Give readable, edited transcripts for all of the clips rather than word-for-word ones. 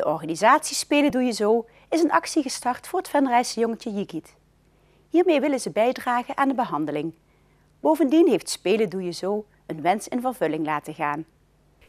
De organisatie Spelen Doe Je Zo is een actie gestart voor het Venrijse jongetje Yigit. Hiermee willen ze bijdragen aan de behandeling. Bovendien heeft Spelen Doe Je Zo een wens in vervulling laten gaan.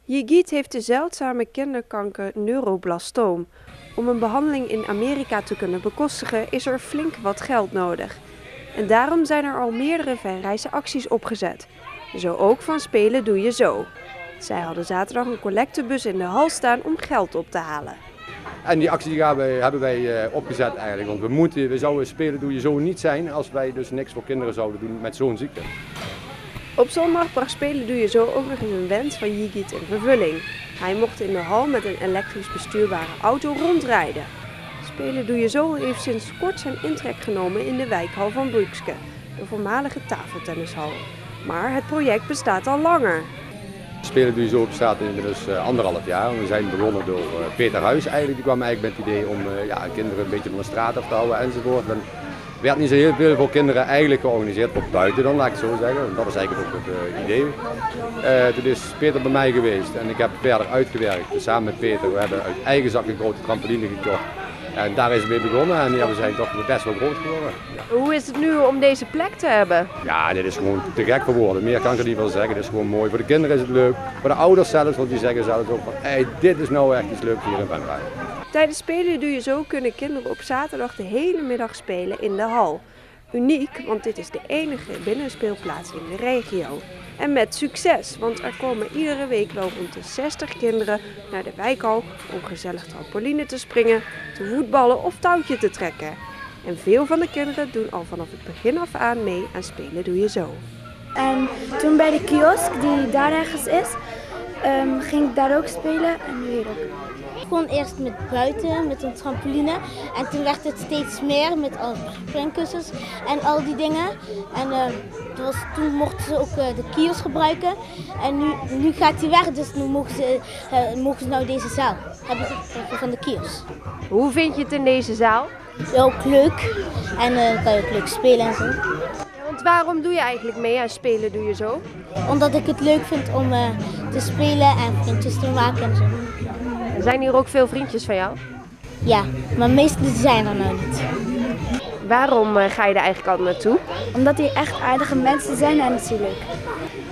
Yigit heeft de zeldzame kinderkanker neuroblastoom. Om een behandeling in Amerika te kunnen bekostigen is er flink wat geld nodig. En daarom zijn er al meerdere Venrijse acties opgezet. Zo ook van Spelen Doe Je Zo. Zij hadden zaterdag een collectebus in de hal staan om geld op te halen. En die actie hebben wij opgezet eigenlijk, want we zouden Spelen Doe Je Zo niet zijn als wij dus niks voor kinderen zouden doen met zo'n ziekte. Op zondag bracht Spelen Doe Je Zo ook nog eens een wens van Yigit in vervulling. Hij mocht in de hal met een elektrisch bestuurbare auto rondrijden. Spelen Doe Je Zo heeft sinds kort zijn intrek genomen in de wijkhal van Brukske, de voormalige tafeltennishal. Maar het project bestaat al langer. Spelen Doe Je Zo bestaat inmiddels 1,5 jaar. We zijn begonnen door Peter Huis eigenlijk. Die kwam eigenlijk met het idee om kinderen een beetje van de straat af te houden enzovoort. Er werd niet zo heel veel voor kinderen eigenlijk georganiseerd, op buiten dan, laat ik het zo zeggen. Dat was eigenlijk ook het idee. Toen is Peter bij mij geweest en ik heb verder uitgewerkt. Dus samen met Peter, we hebben uit eigen zak een grote trampoline gekocht. En daar is het mee begonnen en we zijn toch best wel groot geworden. Hoe is het nu om deze plek te hebben? Ja, dit is gewoon te gek voor woorden. Meer kan ik er niet van zeggen. Dit is gewoon mooi. Voor de kinderen is het leuk. Voor de ouders zelfs, want die zeggen zelfs ook van dit is nou echt iets leuks hier in Venray. Tijdens Spelen Doe Je Zo kunnen kinderen op zaterdag de hele middag spelen in de hal. Uniek, want dit is de enige binnenspeelplaats in de regio. En met succes, want er komen iedere week wel rond de 60 kinderen naar de wijkhal om gezellig trampoline te springen, te voetballen of touwtje te trekken. En veel van de kinderen doen al vanaf het begin af aan mee aan Spelen Doe Je Zo. En toen bij de kiosk die daar ergens is, ging ik daar ook spelen en nu hier ook. Ik begon eerst met buiten, met een trampoline. En toen werd het steeds meer met al springkussens en al die dingen. En toen mochten ze ook de kiosk gebruiken. En nu gaat die weg, dus nu mogen ze nou deze zaal hebben van de kiosk. Hoe vind je het in deze zaal? Ja, ook leuk. En kan je ook leuk spelen en zo. Want waarom doe je eigenlijk mee aan Spelen Doe Je Zo? Omdat ik het leuk vind om te spelen en vriendjes te maken en zo. Zijn hier ook veel vriendjes van jou? Ja, maar meestal zijn er nou niet. Waarom ga je er eigenlijk altijd naartoe? Omdat die echt aardige mensen zijn en het is leuk.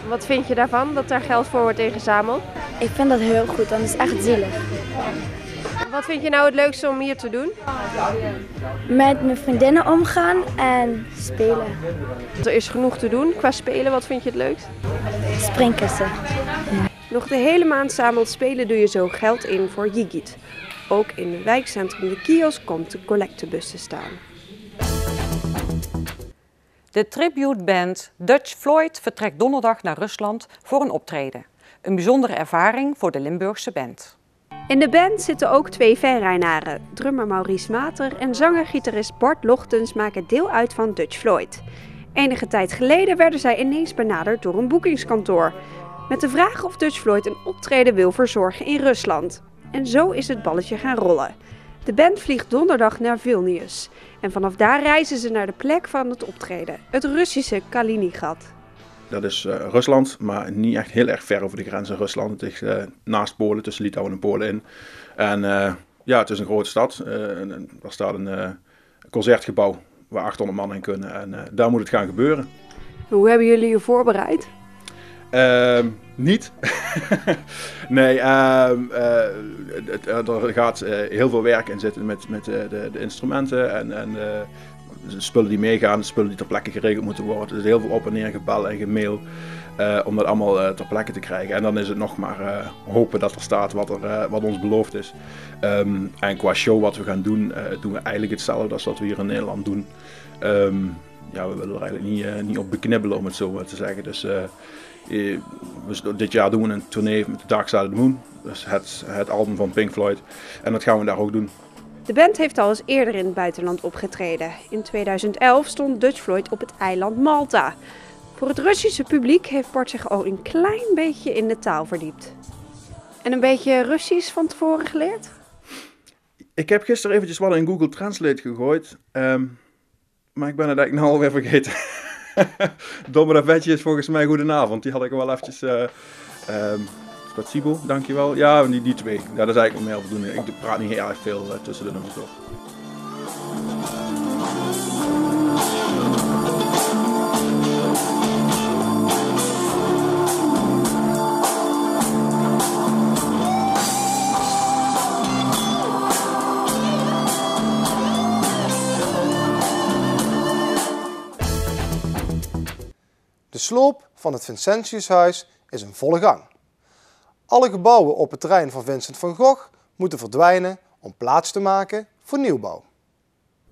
Wat vind je daarvan, dat daar geld voor wordt ingezameld? Ik vind dat heel goed, want het is echt zielig. Wat vind je nou het leukste om hier te doen? Met mijn vriendinnen omgaan en spelen. Er is genoeg te doen qua spelen. Wat vind je het leukst? Springkussen. Nog de hele maand zamelt Spelen Doe Je Zo geld in voor Yigit. Ook in het wijkcentrum De Kiosk komt de collectebus te staan. De tributeband Dutch Floyd vertrekt donderdag naar Rusland voor een optreden. Een bijzondere ervaring voor de Limburgse band. In de band zitten ook 2 Venraynaren. Drummer Maurice Mater en zanger-gitarist Bart Lochtens maken deel uit van Dutch Floyd. Enige tijd geleden werden zij ineens benaderd door een boekingskantoor. Met de vraag of Dutch Floyd een optreden wil verzorgen in Rusland. En zo is het balletje gaan rollen. De band vliegt donderdag naar Vilnius. En vanaf daar reizen ze naar de plek van het optreden, het Russische Kaliningrad. Dat is Rusland, maar niet echt heel erg ver over de grens in Rusland. Het is naast Polen, tussen Litouwen en Polen in. En het is een grote stad. Daar staat een concertgebouw waar 800 man in kunnen. En daar moet het gaan gebeuren. Hoe hebben jullie je voorbereid? Niet. Nee, er gaat heel veel werk in zitten met de instrumenten en de spullen die meegaan, de spullen die ter plekke geregeld moeten worden. Er is heel veel op en neer gebel en gemail om dat allemaal ter plekke te krijgen. En dan is het nog maar hopen dat er staat wat ons beloofd is. En qua show wat we gaan doen, doen we eigenlijk hetzelfde als wat we hier in Nederland doen. We willen er eigenlijk niet op beknibbelen, om het zo te zeggen. Dus dit jaar doen we een tournee met The Dark Side of the Moon. Dus het album van Pink Floyd. En dat gaan we daar ook doen. De band heeft al eens eerder in het buitenland opgetreden. In 2011 stond Dutch Floyd op het eiland Malta. Voor het Russische publiek heeft Bart zich al een klein beetje in de taal verdiept. En een beetje Russisch van tevoren geleerd? Ik heb gisteren eventjes wat in Google Translate gegooid. Maar ik ben het eigenlijk nou alweer vergeten. Domme vetje is volgens mij goedenavond. Die had ik wel eventjes Scott Siebel, dankjewel. Ja, die twee. Ja, dat is eigenlijk meer voldoende. Ik praat niet heel erg veel tussen de nummers door. De sloop van het Vincentiushuis is in volle gang. Alle gebouwen op het terrein van Vincent van Gogh moeten verdwijnen om plaats te maken voor nieuwbouw.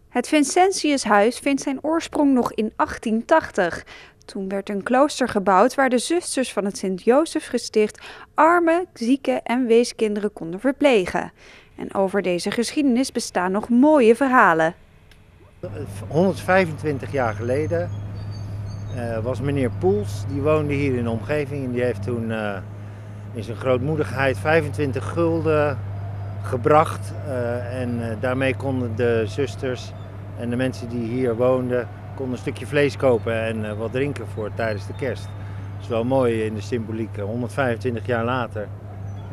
Het Vincentiushuis vindt zijn oorsprong nog in 1880. Toen werd een klooster gebouwd waar de zusters van het Sint-Josefsgesticht arme, zieke en weeskinderen konden verplegen. En over deze geschiedenis bestaan nog mooie verhalen. 125 jaar geleden was meneer Poels, die woonde hier in de omgeving en die heeft toen in zijn grootmoedigheid 25 gulden gebracht. En daarmee konden de zusters en de mensen die hier woonden konden een stukje vlees kopen en wat drinken voor tijdens de kerst. Dat is wel mooi in de symboliek, 125 jaar later.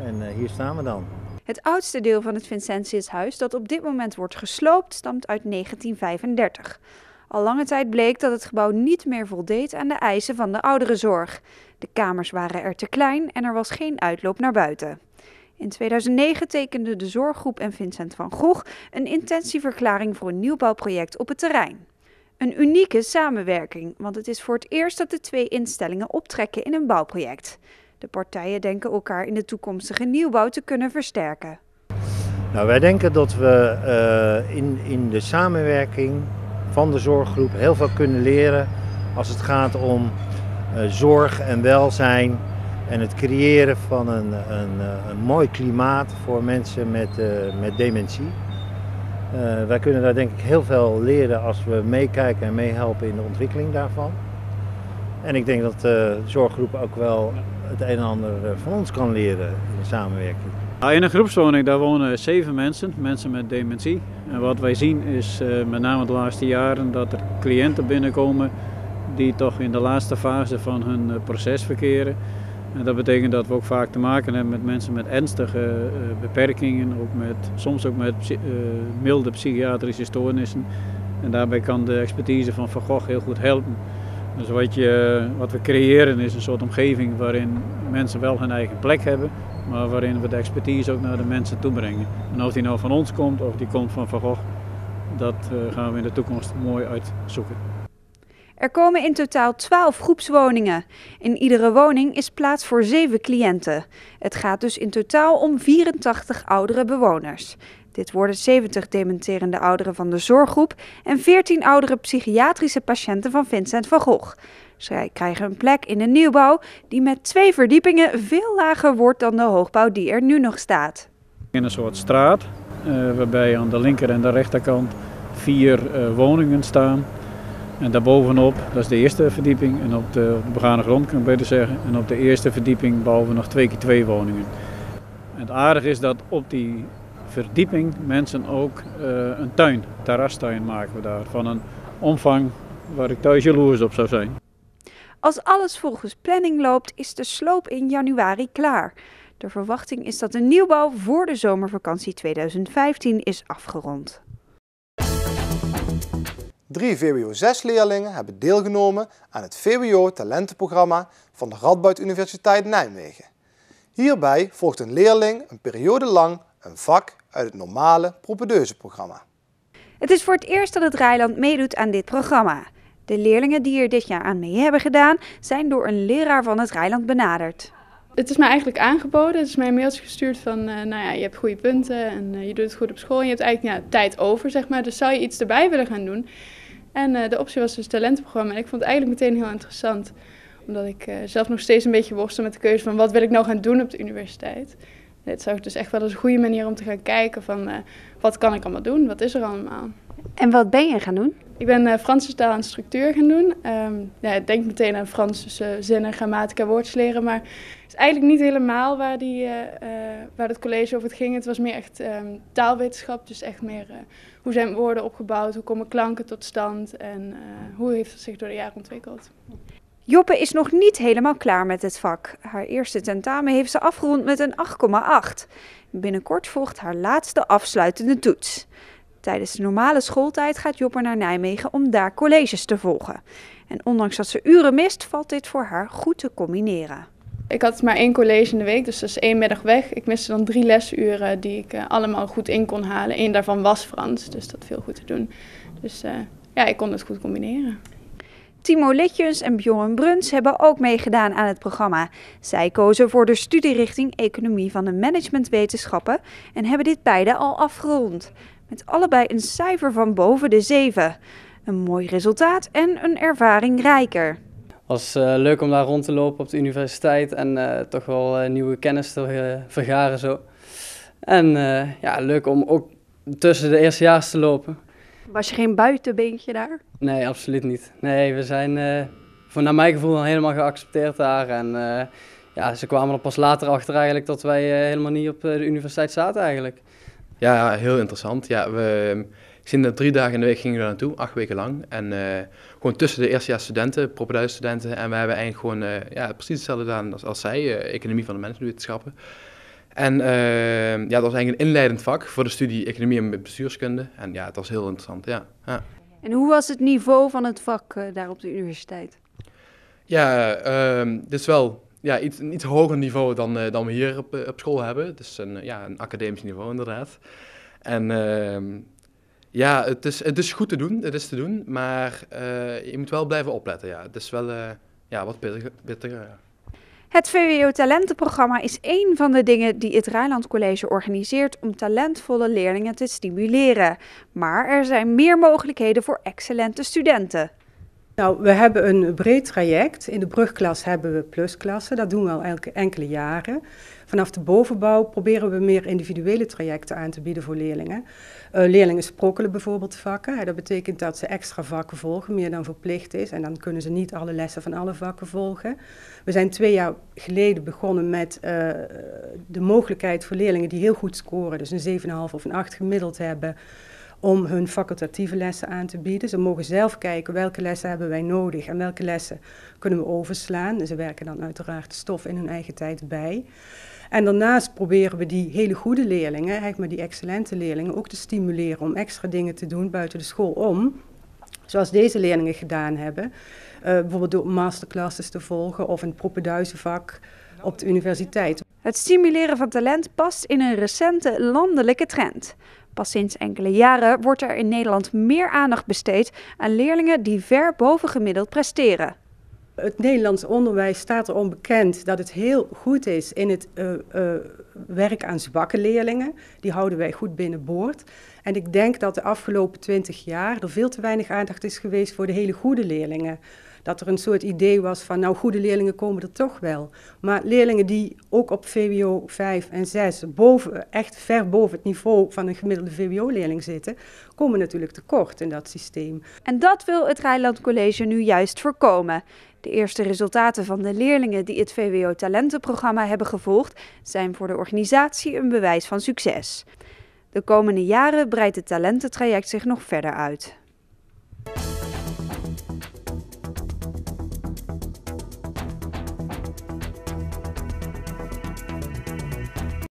En hier staan we dan. Het oudste deel van het Vincentiushuis dat op dit moment wordt gesloopt stamt uit 1935. Al lange tijd bleek dat het gebouw niet meer voldeed aan de eisen van de ouderenzorg. De kamers waren er te klein en er was geen uitloop naar buiten. In 2009 tekenden de Zorggroep en Vincent van Gogh een intentieverklaring voor een nieuwbouwproject op het terrein. Een unieke samenwerking, want het is voor het eerst dat de twee instellingen optrekken in een bouwproject. De partijen denken elkaar in de toekomstige nieuwbouw te kunnen versterken. Nou, wij denken dat we in de samenwerking van de zorggroep heel veel kunnen leren als het gaat om zorg en welzijn en het creëren van een mooi klimaat voor mensen met dementie. Wij kunnen daar denk ik heel veel leren als we meekijken en meehelpen in de ontwikkeling daarvan. En ik denk dat de zorggroep ook wel het een en ander van ons kan leren in de samenwerking. In een groepswoning daar wonen 7 mensen met dementie. En wat wij zien is met name de laatste jaren dat er cliënten binnenkomen die toch in de laatste fase van hun proces verkeren. En dat betekent dat we ook vaak te maken hebben met mensen met ernstige beperkingen, soms ook met milde psychiatrische stoornissen. En daarbij kan de expertise van Van Gogh heel goed helpen. Dus wat we creëren is een soort omgeving waarin mensen wel hun eigen plek hebben, maar waarin we de expertise ook naar de mensen toe brengen. En of die nou van ons komt of die komt van Van Gogh, dat gaan we in de toekomst mooi uitzoeken. Er komen in totaal 12 groepswoningen. In iedere woning is plaats voor 7 cliënten. Het gaat dus in totaal om 84 oudere bewoners. Dit worden 70 dementerende ouderen van de zorggroep en 14 oudere psychiatrische patiënten van Vincent van Gogh. Zij krijgen een plek in de nieuwbouw die met 2 verdiepingen veel lager wordt dan de hoogbouw die er nu nog staat. In een soort straat, waarbij aan de linker en de rechterkant 4 woningen staan. En daarbovenop, dat is de eerste verdieping, en op de begane grond kan ik beter zeggen. En op de eerste verdieping bouwen we nog 2 keer 2 woningen. En het aardige is dat op die verdieping mensen ook een terrastuin maken we daar. Van een omvang waar ik thuis jaloers op zou zijn. Als alles volgens planning loopt, is de sloop in januari klaar. De verwachting is dat de nieuwbouw voor de zomervakantie 2015 is afgerond. 3 VWO 6-leerlingen hebben deelgenomen aan het VWO-talentenprogramma van de Radboud Universiteit Nijmegen. Hierbij volgt een leerling een periode lang een vak uit het normale propedeuse-programma. Het is voor het eerst dat het Reiland meedoet aan dit programma. De leerlingen die er dit jaar aan mee hebben gedaan, zijn door een leraar van het Reiland benaderd. Het is mij eigenlijk aangeboden. Het is mij een mailtje gestuurd van, je hebt goede punten en je doet het goed op school. En je hebt eigenlijk tijd over, zeg maar. Dus zou je iets erbij willen gaan doen? En de optie was dus het talentenprogramma. En ik vond het eigenlijk meteen heel interessant. Omdat ik zelf nog steeds een beetje worstel met de keuze van wat wil ik nou gaan doen op de universiteit. Dit zag ik dus echt wel als een goede manier om te gaan kijken van wat kan ik allemaal doen? Wat is er allemaal? En wat ben je gaan doen? Ik ben Franse taal en structuur gaan doen. Ik denk meteen aan Frans, dus zinnen, grammatica, woordjes leren. Maar het is eigenlijk niet helemaal waar het college over ging. Het was meer echt taalwetenschap. Dus echt meer hoe zijn woorden opgebouwd, hoe komen klanken tot stand en hoe heeft het zich door de jaren ontwikkeld. Joppe is nog niet helemaal klaar met het vak. Haar eerste tentamen heeft ze afgerond met een 8,8. Binnenkort volgt haar laatste afsluitende toets. Tijdens de normale schooltijd gaat Joppe naar Nijmegen om daar colleges te volgen. En ondanks dat ze uren mist, valt dit voor haar goed te combineren. Ik had maar 1 college in de week, dus dat is 1 middag weg. Ik miste dan 3 lesuren die ik allemaal goed in kon halen. 1 daarvan was Frans, dus dat viel goed te doen. Dus ja, ik kon het goed combineren. Timo Litjens en Bjorn Bruns hebben ook meegedaan aan het programma. Zij kozen voor de studierichting Economie van de Managementwetenschappen en hebben dit beide al afgerond. Met allebei een cijfer van boven de 7. Een mooi resultaat en een ervaring rijker. Het was leuk om daar rond te lopen op de universiteit en toch wel nieuwe kennis te vergaren zo. En ja, leuk om ook tussen de eerstejaars te lopen. Was je geen buitenbeentje daar? Nee, absoluut niet. Nee, we zijn naar mijn gevoel helemaal geaccepteerd daar. En ja, ze kwamen er pas later achter eigenlijk dat wij helemaal niet op de universiteit zaten eigenlijk. Ja, heel interessant. Ja, we zijn 3 dagen in de week gingen we daar naartoe, 8 weken lang. En gewoon tussen de eerstejaars studenten, propeduisstudenten. En we hebben eigenlijk gewoon ja, precies hetzelfde gedaan als zij, Economie van de Managementwetenschappen. En ja, dat was eigenlijk een inleidend vak voor de studie Economie en Bestuurskunde. En ja, het was heel interessant, ja. Ja. En hoe was het niveau van het vak daar op de universiteit? Ja, dit is wel ja, een iets hoger niveau dan we hier op school hebben. Het is een academisch niveau inderdaad. En ja, het is goed te doen, het is te doen, maar je moet wel blijven opletten. Ja. Het is wel ja, wat pittiger. Ja. Het VWO Talentenprogramma is één van de dingen die het Rijnland College organiseert om talentvolle leerlingen te stimuleren. Maar er zijn meer mogelijkheden voor excellente studenten. Nou, we hebben een breed traject. In de brugklas hebben we plusklassen. Dat doen we al enkele jaren. Vanaf de bovenbouw proberen we meer individuele trajecten aan te bieden voor leerlingen. Leerlingen sprokkelen bijvoorbeeld vakken. Dat betekent dat ze extra vakken volgen, meer dan verplicht is. En dan kunnen ze niet alle lessen van alle vakken volgen. We zijn 2 jaar geleden begonnen met de mogelijkheid voor leerlingen die heel goed scoren, dus een 7,5 of een 8 gemiddeld hebben, om hun facultatieve lessen aan te bieden. Ze mogen zelf kijken welke lessen hebben wij nodig en welke lessen kunnen we overslaan. En ze werken dan uiteraard de stof in hun eigen tijd bij. En daarnaast proberen we die hele goede leerlingen, eigenlijk maar die excellente leerlingen, ook te stimuleren om extra dingen te doen buiten de school om. Zoals deze leerlingen gedaan hebben. Bijvoorbeeld door masterclasses te volgen of een propeduizenvak op de universiteit. Het stimuleren van talent past in een recente landelijke trend. Pas sinds enkele jaren wordt er in Nederland meer aandacht besteed aan leerlingen die ver boven gemiddeld presteren. Het Nederlands onderwijs staat erom bekend dat het heel goed is in het werk aan zwakke leerlingen. Die houden wij goed binnenboord. En ik denk dat de afgelopen 20 jaar er veel te weinig aandacht is geweest voor de hele goede leerlingen. Dat er een soort idee was van, nou, goede leerlingen komen er toch wel. Maar leerlingen die ook op VWO 5 en 6 echt ver boven het niveau van een gemiddelde VWO-leerling zitten, komen natuurlijk tekort in dat systeem. En dat wil het Rijnland College nu juist voorkomen. De eerste resultaten van de leerlingen die het VWO Talentenprogramma hebben gevolgd, zijn voor de organisatie een bewijs van succes. De komende jaren breidt het talententraject zich nog verder uit.